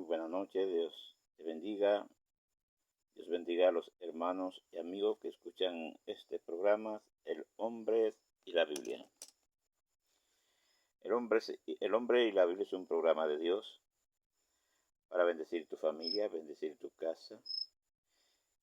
buenas noches, Dios te bendiga. Dios bendiga a los hermanos y amigos que escuchan este programa, El Hombre y la Biblia. El Hombre y la Biblia es un programa de Dios para bendecir tu familia, bendecir tu casa.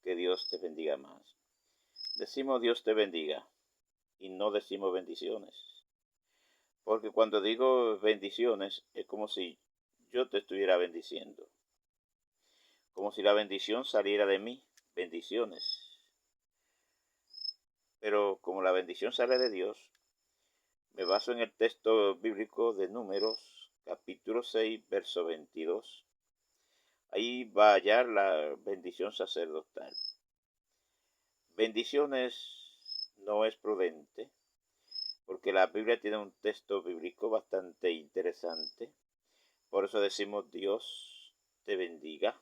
Que Dios te bendiga más. Decimos Dios te bendiga y no decimos bendiciones. Porque cuando digo bendiciones es como si yo te estuviera bendiciendo. Como si la bendición saliera de mí. Bendiciones. Pero como la bendición sale de Dios, me baso en el texto bíblico de Números, capítulo 6, verso 22. Ahí va a hallar la bendición sacerdotal. Bendiciones no es prudente, porque la Biblia tiene un texto bíblico bastante interesante. Por eso decimos Dios te bendiga.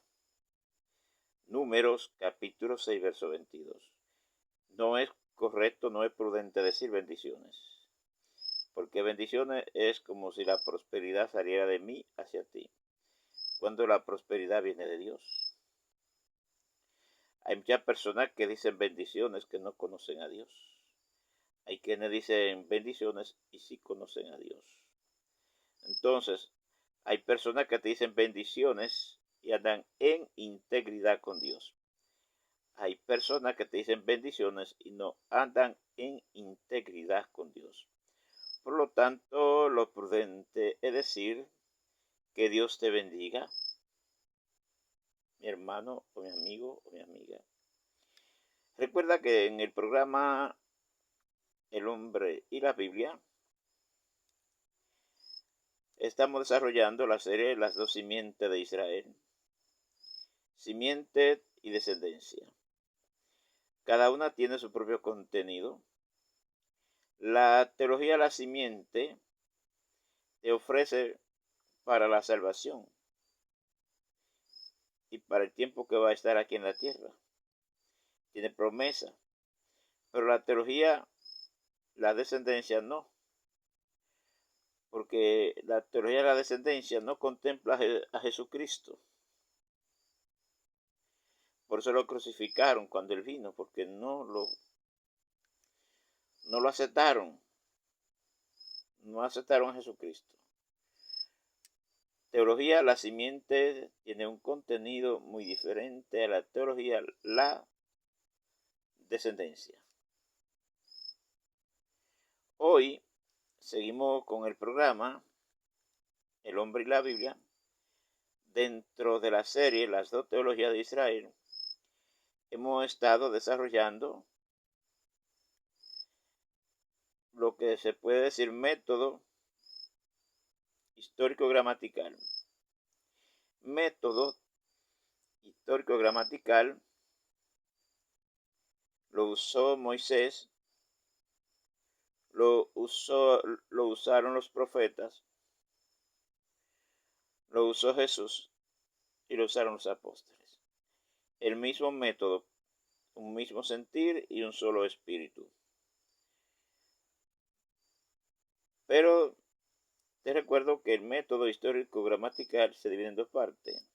Números, capítulo 6, verso 22. No es correcto, no es prudente decir bendiciones. Porque bendiciones es como si la prosperidad saliera de mí hacia ti, cuando la prosperidad viene de Dios. Hay muchas personas que dicen bendiciones que no conocen a Dios. Hay quienes dicen bendiciones y sí conocen a Dios. Entonces, hay personas que te dicen bendiciones y andan en integridad con Dios. Hay personas que te dicen bendiciones y no andan en integridad con Dios. Por lo tanto, lo prudente es decir que Dios te bendiga, mi hermano o mi amigo o mi amiga. Recuerda que en el programa El Hombre y la Biblia estamos desarrollando la serie Las dos simientes de Israel, simiente y descendencia. Cada una tiene su propio contenido. La teología de la simiente te ofrece para la salvación y para el tiempo que va a estar aquí en la tierra. Tiene promesa. Pero la teología, la descendencia no. Porque la teología de la descendencia no contempla a Jesucristo. Por eso lo crucificaron cuando él vino, porque no lo aceptaron. No aceptaron a Jesucristo. Teología, la simiente tiene un contenido muy diferente a la teología, la descendencia. Hoy seguimos con el programa El Hombre y la Biblia. Dentro de la serie Las dos teologías de Israel, hemos estado desarrollando lo que se puede decir método histórico-gramatical. Método histórico-gramatical lo usó Moisés, lo usaron los profetas, lo usó Jesús y lo usaron los apóstoles. El mismo método, un mismo sentir y un solo espíritu. Pero te recuerdo que el método histórico-gramatical se divide en dos partes.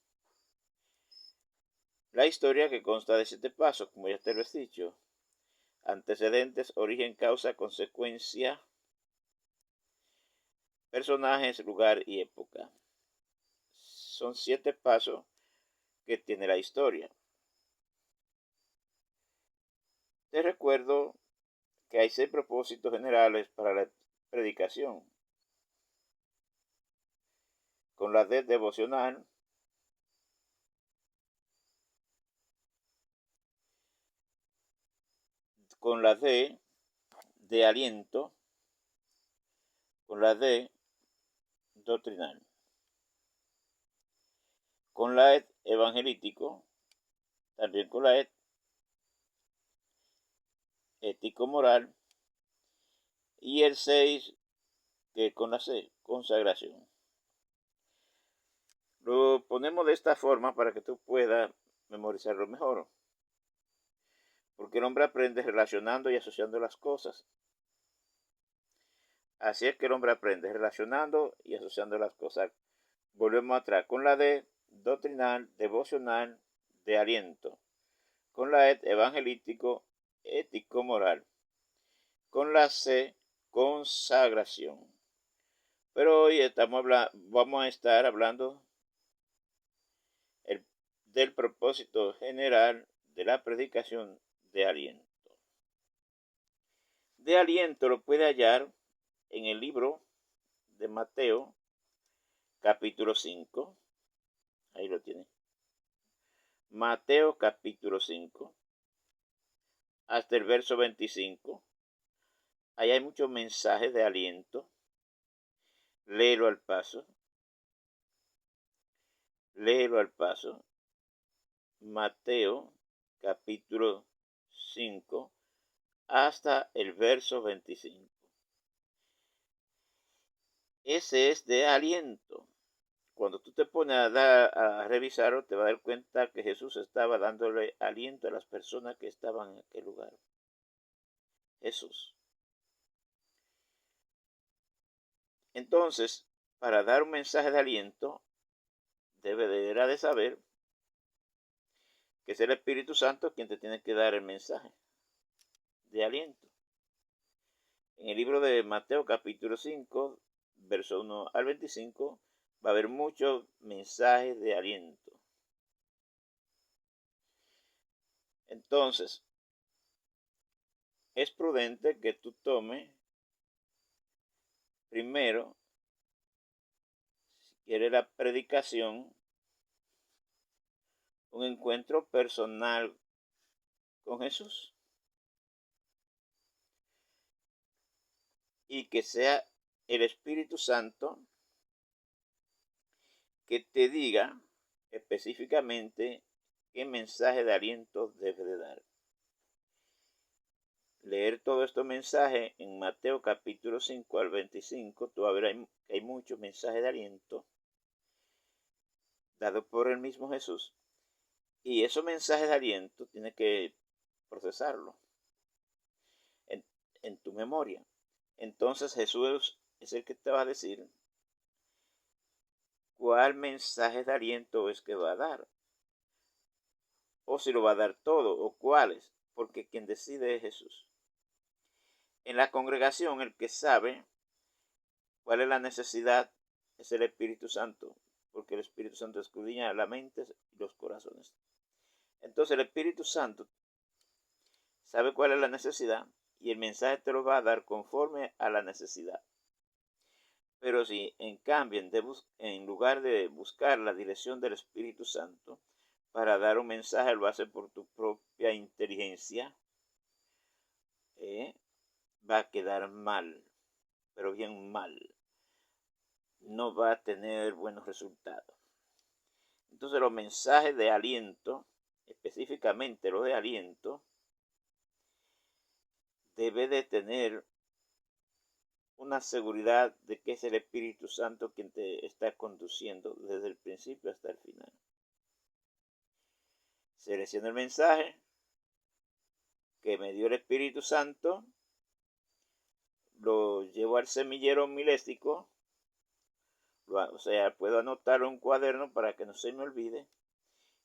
La historia, que consta de 7 pasos, como ya te lo he dicho. Antecedentes, origen, causa, consecuencia, personajes, lugar y época. Son 7 pasos que tiene la historia. Te recuerdo que hay 6 propósitos generales para la predicación. Con la D, devocional. Con la D, de aliento. Con la D, doctrinal. Con la E, evangelítico. También con la E, ético-moral. Y el 6, que con la C, consagración. Lo ponemos de esta forma para que tú puedas memorizarlo mejor. Porque el hombre aprende relacionando y asociando las cosas. Así es que el hombre aprende relacionando y asociando las cosas. Volvemos atrás. Con la D, doctrinal, devocional, de aliento, con la E evangelístico, ético, moral, con la C consagración. Pero hoy vamos a estar hablando del propósito general de la predicación de aliento. De aliento lo puede hallar en el libro de Mateo, capítulo 5. Ahí lo tiene. Mateo, capítulo 5, hasta el verso 25. Ahí hay muchos mensajes de aliento. Léelo al paso. Léelo al paso. Mateo, capítulo 5, hasta el verso 25. Ese es de aliento. Cuando tú te pones a revisarlo, te vas a dar cuenta que Jesús estaba dándole aliento a las personas que estaban en aquel lugar. Jesús. Entonces, para dar un mensaje de aliento, deberá de saber que es el Espíritu Santo quien te tiene que dar el mensaje de aliento. En el libro de Mateo, capítulo 5, verso 1 al 25, va a haber muchos mensajes de aliento. Entonces, es prudente que tú tomes primero, si quieres la predicación, un encuentro personal con Jesús. Y que sea el Espíritu Santo que te diga específicamente qué mensaje de aliento debes de dar. Leer todos estos mensajes en Mateo capítulo 5 al 25, tú vas a ver que hay muchos mensajes de aliento dados por el mismo Jesús. Y esos mensajes de aliento tienes que procesarlo en tu memoria. Entonces Jesús es el que te va a decir cuál mensaje de aliento es que va a dar. O si lo va a dar todo, o cuáles, porque quien decide es Jesús. En la congregación, el que sabe cuál es la necesidad es el Espíritu Santo, porque el Espíritu Santo escudriña la mente y los corazones. Entonces el Espíritu Santo sabe cuál es la necesidad y el mensaje te lo va a dar conforme a la necesidad. Pero si en cambio, en lugar de buscar la dirección del Espíritu Santo para dar un mensaje, lo hace por tu propia inteligencia, va a quedar mal, pero bien mal. No va a tener buenos resultados. Entonces los mensajes de aliento, específicamente los de aliento, debe de tener una seguridad de que es el Espíritu Santo quien te está conduciendo desde el principio hasta el final. Selecciono el mensaje que me dio el Espíritu Santo, lo llevo al semillero miléstico, o sea, puedo anotarlo en un cuaderno para que no se me olvide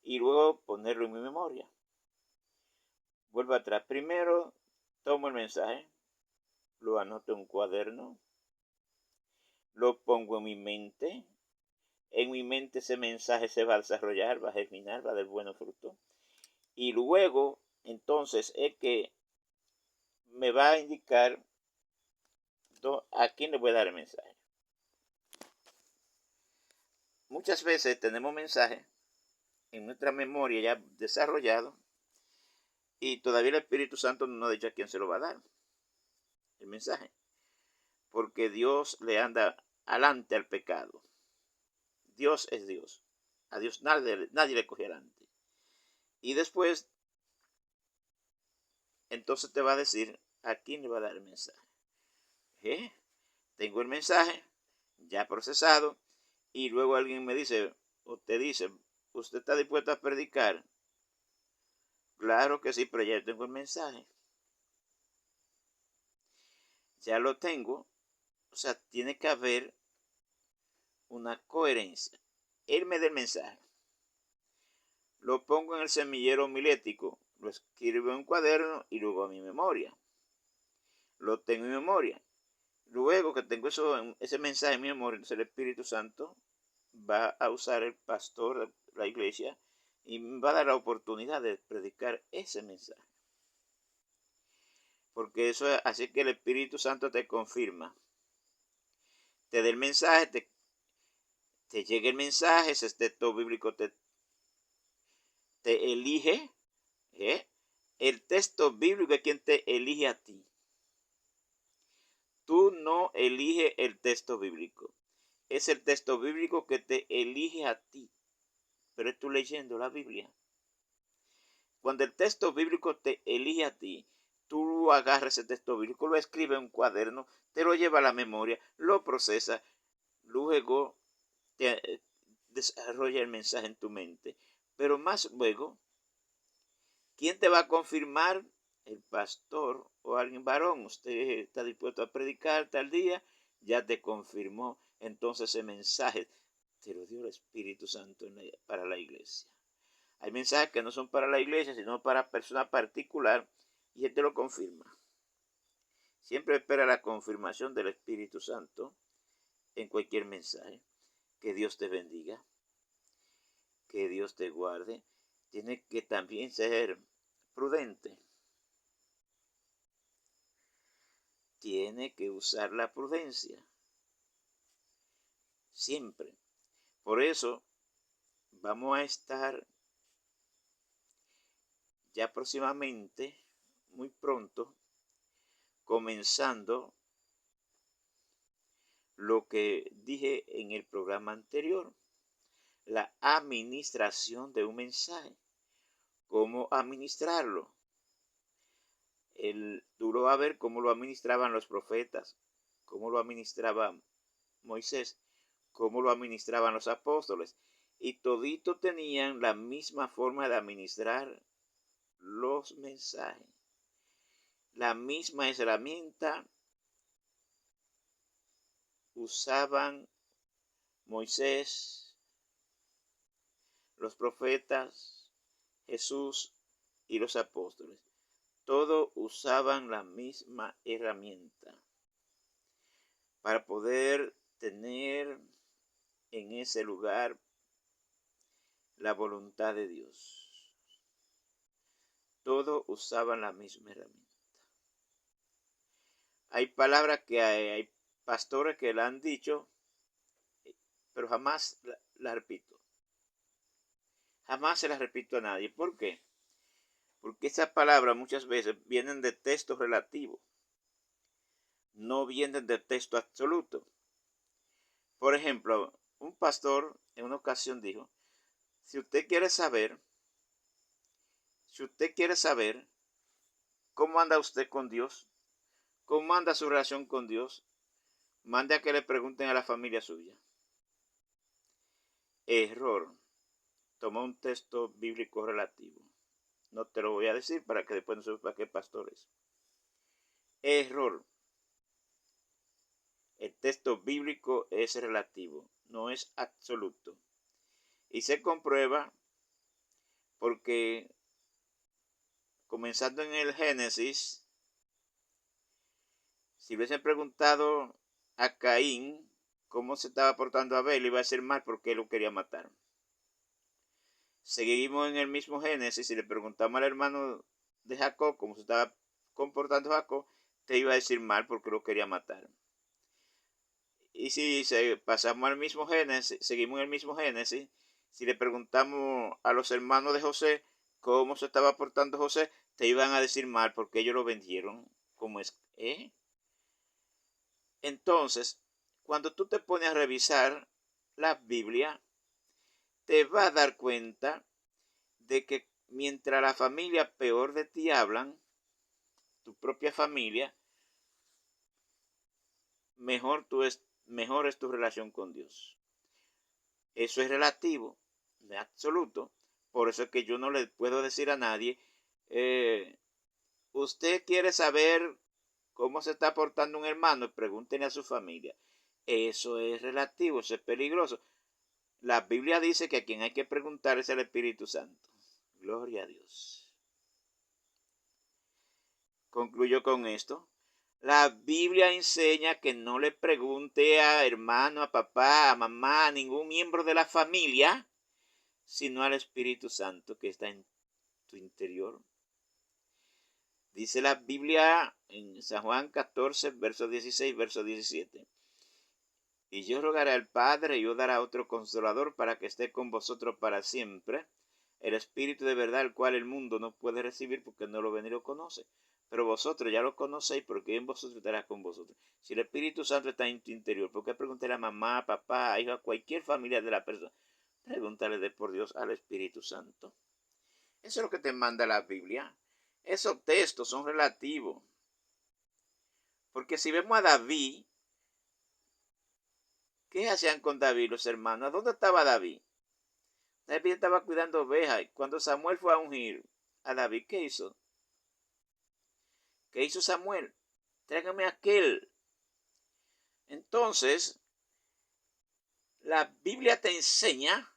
y luego ponerlo en mi memoria. Vuelvo atrás. Primero tomo el mensaje, lo anoto en un cuaderno, lo pongo en mi mente. En mi mente ese mensaje se va a desarrollar, va a germinar, va a dar buenos frutos. Y luego, entonces, es que me va a indicar a quién le voy a dar el mensaje. Muchas veces tenemos mensajes en nuestra memoria ya desarrollado y todavía el Espíritu Santo no nos ha dicho a quién se lo va a dar el mensaje, porque Dios le anda alante al pecado. Dios es Dios. A Dios nadie le coge alante. Y después, entonces te va a decir a quién le va a dar el mensaje. Tengo el mensaje ya procesado y luego alguien me dice o te dice, ¿usted está dispuesto a predicar? Claro que sí, pero ya tengo el mensaje. Ya lo tengo. O sea, tiene que haber una coherencia. Él me da el mensaje. lo pongo en el semillero homilético, lo escribo en un cuaderno y luego a mi memoria. Lo tengo en mi memoria. Luego que tengo ese mensaje en mi memoria, entonces el Espíritu Santo va a usar el pastor de la iglesia y me va a dar la oportunidad de predicar ese mensaje. Porque eso es así que el Espíritu Santo te confirma. Te da el mensaje, te llega el mensaje, ese texto bíblico te elige. El texto bíblico es quien te elige a ti. Tú no eliges el texto bíblico. Es el texto bíblico que te elige a ti. Pero es tú leyendo la Biblia. Cuando el texto bíblico te elige a ti, tú agarras ese texto bíblico, lo escribes en un cuaderno, te lo lleva a la memoria, lo procesas, luego te desarrolla el mensaje en tu mente. Pero más luego, ¿quién te va a confirmar? El pastor o alguien varón. Usted está dispuesto a predicar tal día, ya te confirmó. Entonces ese mensaje te lo dio el Espíritu Santo para la iglesia. Hay mensajes que no son para la iglesia, sino para persona particular, y él te lo confirma. Siempre espera la confirmación del Espíritu Santo en cualquier mensaje. Que Dios te bendiga, que Dios te guarde. Tiene que también ser prudente. Tiene que usar la prudencia. Siempre. Por eso vamos a estar ya próximamente, muy pronto, comenzando lo que dije en el programa anterior, la administración de un mensaje, cómo administrarlo. Tú lo vas a ver cómo lo administraban los profetas, cómo lo administraba Moisés, cómo lo administraban los apóstoles, y todito tenían la misma forma de administrar los mensajes, la misma herramienta usaban Moisés, los profetas, Jesús y los apóstoles. Todos usaban la misma herramienta para poder tener en ese lugar la voluntad de Dios. Todos usaban la misma herramienta. Hay palabras que hay pastores que la han dicho, pero jamás la repito. Jamás se las repito a nadie. ¿Por qué? Porque esas palabras muchas veces vienen de textos relativos. No vienen de texto absoluto. Por ejemplo, un pastor en una ocasión dijo, si usted quiere saber cómo anda usted con Dios, cómo anda su relación con Dios, mande a que le pregunten a la familia suya. Error. Toma un texto bíblico relativo. No te lo voy a decir para que después no sepa qué pastor es. Error. El texto bíblico es relativo, no es absoluto. Y se comprueba porque comenzando en el Génesis, si hubiesen preguntado a Caín cómo se estaba portando Abel, iba a ser mal porque él lo quería matar. Seguimos en el mismo Génesis, si le preguntamos al hermano de Jacob cómo se estaba comportando Jacob, te iba a decir mal porque lo quería matar. Y si pasamos al mismo Génesis, seguimos en el mismo Génesis, si le preguntamos a los hermanos de José cómo se estaba portando José, te iban a decir mal porque ellos lo vendieron. ¿Cómo es? Entonces, cuando tú te pones a revisar la Biblia, te vas a dar cuenta de que mientras la familia peor de ti hablan, tu propia familia, mejor es tu relación con Dios. Eso es relativo, no es absoluto. Por eso es que yo no le puedo decir a nadie, usted quiere saber cómo se está portando un hermano, pregúntenle a su familia. Eso es relativo, eso es peligroso. La Biblia dice que a quien hay que preguntar es el Espíritu Santo. Gloria a Dios. Concluyo con esto. La Biblia enseña que no le pregunte a hermano, a papá, a mamá, a ningún miembro de la familia, sino al Espíritu Santo que está en tu interior. Dice la Biblia en San Juan 14, verso 16, verso 17. Y yo rogaré al Padre y yo dará otro consolador para que esté con vosotros para siempre, el Espíritu de verdad, el cual el mundo no puede recibir porque no lo ve ni lo conoce. Pero vosotros ya lo conocéis porque en vosotros estará con vosotros. Si el Espíritu Santo está en tu interior, ¿por qué preguntarle a mamá, papá, a hijo, a cualquier familia de la persona? Pregúntale de por Dios al Espíritu Santo. Eso es lo que te manda la Biblia. Esos textos son relativos. Porque si vemos a David, ¿qué hacían con David los hermanos? ¿Dónde estaba David? David estaba cuidando ovejas. Y cuando Samuel fue a ungir a David, ¿qué hizo? ¿Qué hizo Samuel? Tráigame aquel. Entonces, la Biblia te enseña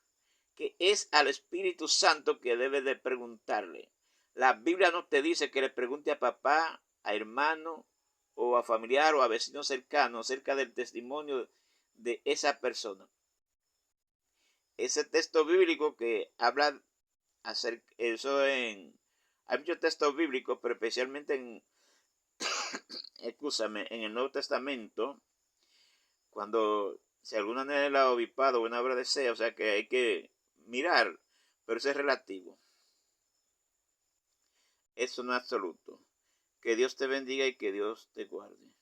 que es al Espíritu Santo que debes de preguntarle. La Biblia no te dice que le pregunte a papá, a hermano, o a familiar o a vecino cercano acerca del testimonio de esa persona. Ese texto bíblico que habla acerca, hay muchos textos bíblicos, pero especialmente en el Nuevo Testamento, cuando si alguna anhela obispado o una obra desea, o sea que hay que mirar, pero eso es relativo. Eso no es absoluto. Que Dios te bendiga y que Dios te guarde.